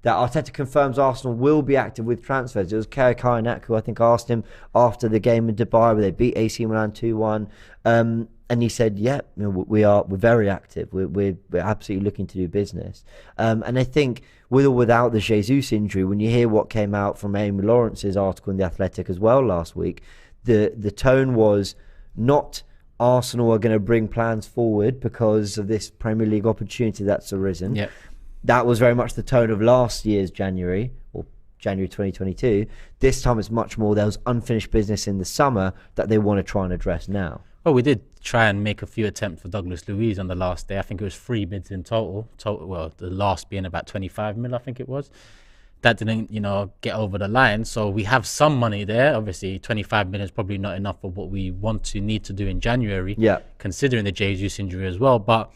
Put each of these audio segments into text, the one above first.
that Arteta confirms Arsenal will be active with transfers. It was Kaya Kaynak who I think asked him after the game in Dubai where they beat AC Milan 2-1. And he said, yeah, we're very active. We're absolutely looking to do business. And I think with or without the Jesus injury, when you hear what came out from Amy Lawrence's article in The Athletic as well last week, the tone was not Arsenal are going to bring plans forward because of this Premier League opportunity that's arisen. Yep. That was very much the tone of last year's January, or January 2022. This time it's much more there was unfinished business in the summer that they want to try and address now. Well, we did try and make a few attempts for Douglas Luiz on the last day. I think it was 3 bids in total. Well, the last being about 25 mil, I think it was. That didn't, get over the line. So we have some money there. Obviously, 25 million is probably not enough for what we need to do in January. Yeah. Considering the Jesus injury as well. But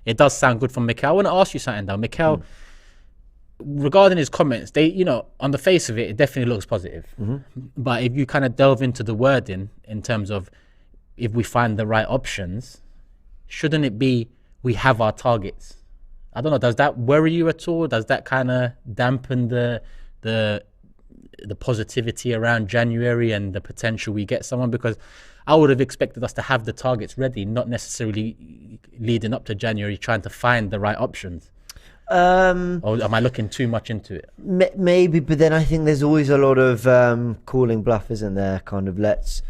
it does sound good from Mikel. I want to ask you something, though. Mikel, regarding his comments, they, on the face of it, it definitely looks positive. But if you kind of delve into the wording in terms of if we find the right options, shouldn't it be we have our targets? I don't know. Does that worry you at all? Does that kind of dampen the positivity around January and the potential we get someone? Because I would have expected us to have the targets ready, not necessarily leading up to January trying to find the right options. Or am I looking too much into it? Maybe, but then I think there's always a lot of calling bluff, isn't there? Kind of let's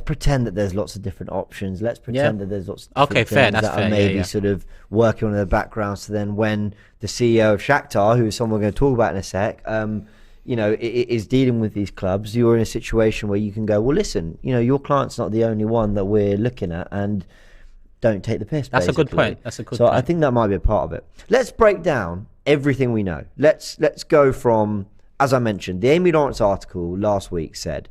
pretend that there's lots of different options. Let's pretend that there's lots of different things that are maybe sort of working on in the background. So then when the CEO of Shakhtar, who is someone we're going to talk about in a sec, is dealing with these clubs, you're in a situation where you can go, well, listen, your client's not the only one that we're looking at, and don't take the piss. That's basically. a good point. That's a good point. So I think that might be a part of it. Let's break down everything we know. Let's go from, as I mentioned, the Amy Lawrence article last week said,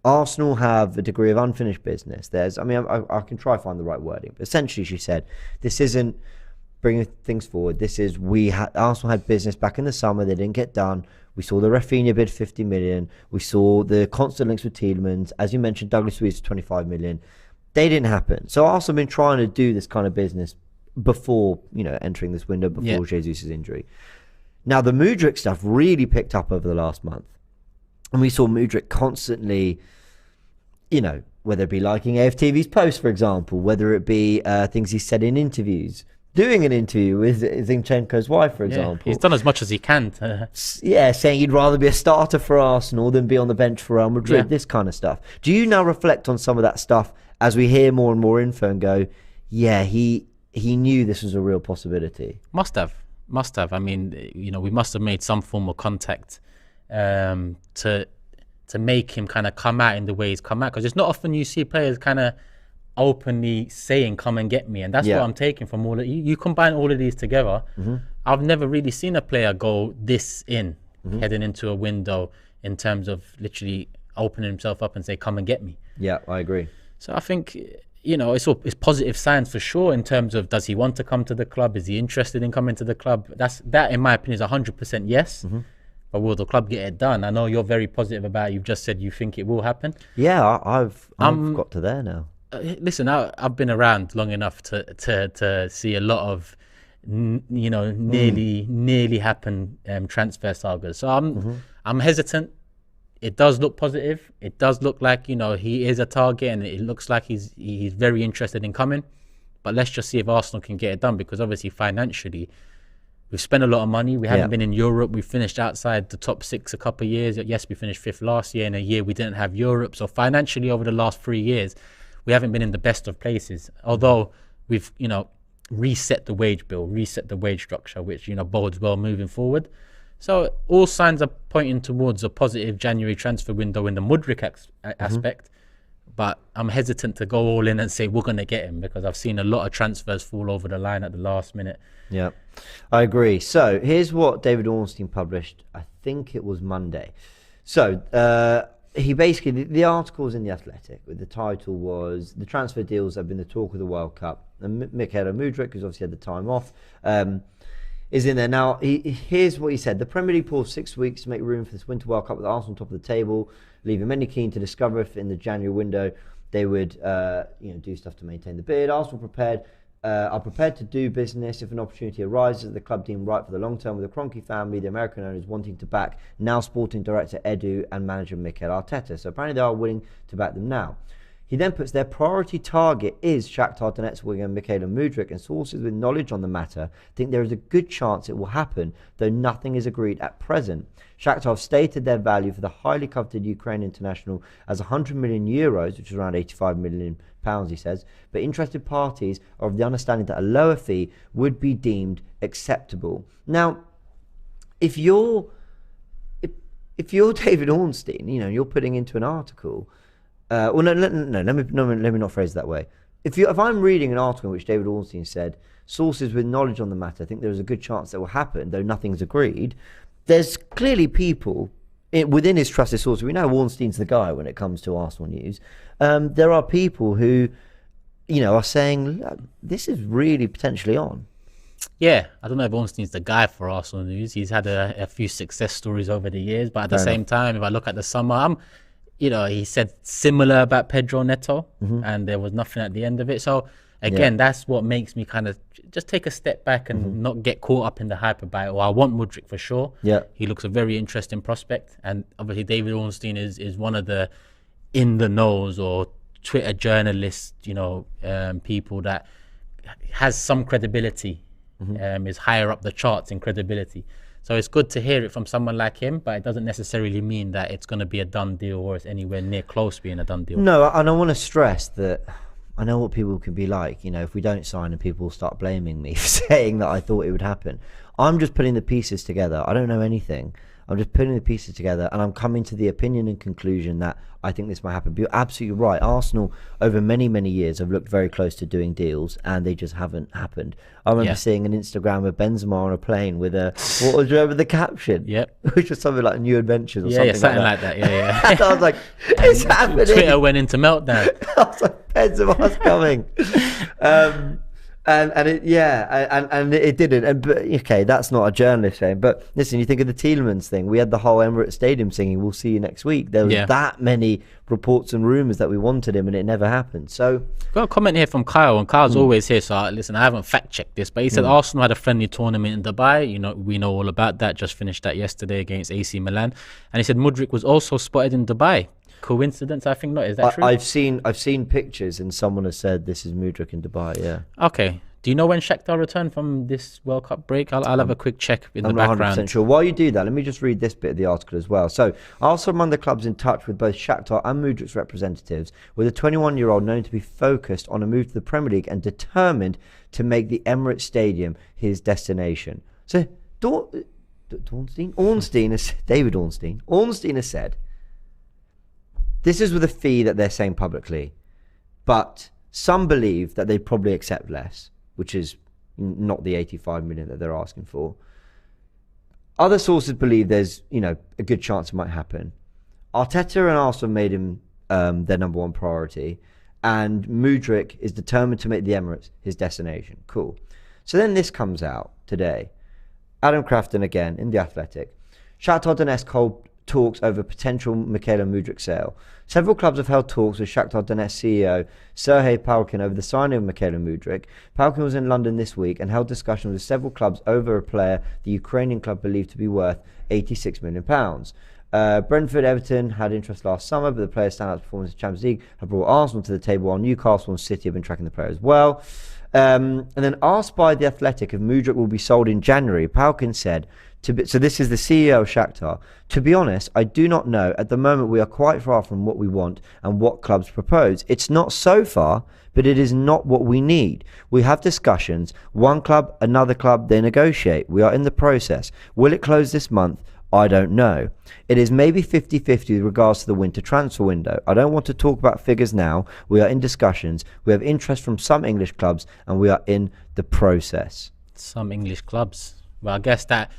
Arsenal have a degree of unfinished business. I can try to find the right wording, but essentially she said, this isn't bringing things forward. This is, Arsenal had business back in the summer. They didn't get done. We saw the Rafinha bid 50 million. We saw the constant links with Tielemans. As you mentioned, Douglas Luiz 25 million. They didn't happen. So Arsenal have been trying to do this kind of business before, entering this window, before Jesus' injury. Now, the Mudryk stuff really picked up over the last month. And we saw Mudryk constantly, whether it be liking AFTV's post, for example, whether it be things he said in interviews, doing an interview with Zinchenko's wife, for example. He's done as much as he can. Saying he'd rather be a starter for Arsenal than be on the bench for Real Madrid, this kind of stuff. Do you now reflect on some of that stuff as we hear more and more info and go, he knew this was a real possibility? Must have. I mean, we must have made some form of contact to make him kind of come out in the way he's come out, because it's not often you see players kind of openly saying come and get me, and that's what I'm taking from all of you combine all of these together. I've never really seen a player go this in heading into a window in terms of literally opening himself up and say come and get me. I agree. So I think it's positive signs for sure in terms of, does he want to come to the club? Is he interested in coming to the club? That in my opinion is 100% yes. But will the club get it done? I know you're very positive about it. You've just said you think it will happen. Yeah, I've got to there now. Listen, I've been around long enough to see a lot of nearly happen transfer sagas. So I'm hesitant. It does look positive. It does look like he is a target, and it looks like he's very interested in coming. But let's just see if Arsenal can get it done, because obviously financially we've spent a lot of money. We haven't been in Europe. We finished outside the top 6 a couple of years. Yes, we finished 5th last year. In a year we didn't have Europe. So financially over the last 3 years, we haven't been in the best of places. Although we've, reset the wage bill, reset the wage structure, which, bodes well moving forward. So all signs are pointing towards a positive January transfer window in the Mudryk aspect. But I'm hesitant to go all in and say we're going to get him, because I've seen a lot of transfers fall over the line at the last minute. Yeah, I agree. So here's what David Ornstein published. I think it was Monday. So he basically, the article was in The Athletic, with the title was "The Transfer Deals Have Been the Talk of the World Cup." And Mikel Mudryk, who's obviously had the time off, is in there. Now, here's what he said. The Premier League paused 6 weeks to make room for this Winter World Cup with Arsenal top of the table, leaving many keen to discover if in the January window they would do stuff to maintain the bid. Arsenal prepared are prepared to do business if an opportunity arises at the club deemed right for the long term, with the Kroenke family, the American owners, wanting to back now sporting director Edu and manager Mikel Arteta. So apparently they are willing to back them now. He then puts their priority target is Shakhtar Donetsk winger Mikhail Mudryk, and sources with knowledge on the matter think there is a good chance it will happen, though nothing is agreed at present. Shakhtar have stated their value for the highly coveted Ukraine international as 100 million euros, which is around 85 million pounds, he says, but interested parties are of the understanding that a lower fee would be deemed acceptable. Now, if you're David Ornstein, you're putting into an article. Let me not phrase it that way. If I'm reading an article in which David Ornstein said sources with knowledge on the matter think there is a good chance that will happen, though nothing's agreed, there's clearly people within his trusted sources. We know Ornstein's the guy when it comes to Arsenal news. There are people who, are saying this is really potentially on. Yeah, I don't know if Ornstein's the guy for Arsenal news. He's had a few success stories over the years, but at the same time, if I look at the summer, he said similar about Pedro Neto, and there was nothing at the end of it. So again, that's what makes me kind of just take a step back and not get caught up in the hype about it. Well, I want Mudryk for sure. Yeah, he looks a very interesting prospect, and obviously David Ornstein is one of the in the knows or Twitter journalists, people that has some credibility, is higher up the charts in credibility. So it's good to hear it from someone like him, but it doesn't necessarily mean that it's going to be a done deal or it's anywhere near close being a done deal. No, and I want to stress that I know what people can be like. If we don't sign and people will start blaming me for saying that I thought it would happen. I'm just putting the pieces together. I don't know anything. I'm just putting the pieces together, and I'm coming to the opinion and conclusion that I think this might happen. But you're absolutely right. Arsenal, over many, many years, have looked very close to doing deals, and they just haven't happened. I remember seeing an Instagram of Benzema on a plane with what was the caption? Yep. Which was something like New Adventures or something like that. Yeah. And I was like, it's happening. Twitter went into meltdown. I was like, Benzema's coming. And it didn't. But okay, that's not a journalist saying. But listen, you think of the Tielemans thing. We had the whole Emirates Stadium singing, "We'll see you next week." There was that many reports and rumours that we wanted him, and it never happened. So, got a comment here from Kyle, and Kyle's always here. So listen, I haven't fact checked this, but he said Arsenal had a friendly tournament in Dubai. We know all about that. Just finished that yesterday against AC Milan, and he said Mudryk was also spotted in Dubai. Coincidence? I think not. Is that true? I've seen pictures, and someone has said this is Mudryk in Dubai. Yeah. Okay. Do you know when Shakhtar returned from this World Cup break? I'll have a quick check in the background. I'm not 100% sure. While you do that, let me just read this bit of the article as well. So, also among the clubs in touch with both Shakhtar and Mudryk's representatives was a 21-year-old known to be focused on a move to the Premier League and determined to make the Emirates Stadium his destination. So, David Ornstein has said, this is with a fee that they're saying publicly, but some believe that they'd probably accept less, which is not the 85 million that they're asking for. Other sources believe there's, a good chance it might happen. Arteta and Arsenal made him their number one priority, and Mudryk is determined to make the Emirates his destination. Cool. So then this comes out today. Adam Crafton again in The Athletic. Shakhtar Donetsk hold talks over potential Mikhail Mudryk sale. Several clubs have held talks with Shakhtar Donetsk CEO Serhei Palkin over the signing of Mikhail Mudryk. Palkin was in London this week and held discussions with several clubs over a player the Ukrainian club believed to be worth £86 million. Brentford, Everton had interest last summer, but the player's standout performance in the Champions League have brought Arsenal to the table, while Newcastle and City have been tracking the player as well. And then asked by The Athletic if Mudryk will be sold in January, Palkin said, so this is the CEO of Shakhtar. To be honest, I do not know. At the moment, we are quite far from what we want and what clubs propose. It's not so far, but it is not what we need. We have discussions. One club, another club, they negotiate. We are in the process. Will it close this month? I don't know. It is maybe 50-50 with regards to the winter transfer window. I don't want to talk about figures now. We are in discussions. We have interest from some English clubs, and we are in the process. Some English clubs. Well, I guess that,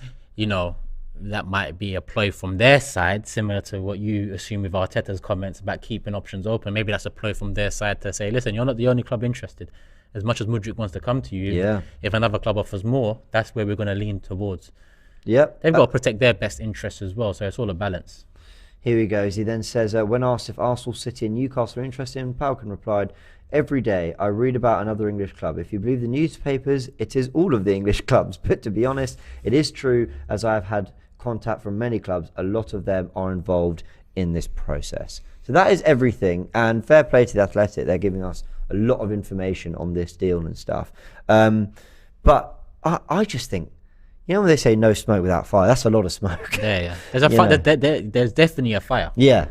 that might be a ploy from their side, similar to what you assume with Arteta's comments about keeping options open. Maybe that's a ploy from their side to say, listen, you're not the only club interested. As much as Mudryk wants to come to you, if another club offers more, that's where we're going to lean towards. Yep. They've got to protect their best interests as well, so it's all a balance. Here he goes. He then says, when asked if Arsenal, City and Newcastle are interested in, Palkin replied, Every day I read about another English club. If you believe the newspapers, it is all of the English clubs. But to be honest, it is true, as I've had contact from many clubs, a lot of them are involved in this process. So that is everything, and fair play to the Athletic. They're giving us a lot of information on this deal and stuff. But I just think, you know when they say no smoke without fire, that's a lot of smoke. Yeah. There's a fire. There's definitely a fire. Yeah.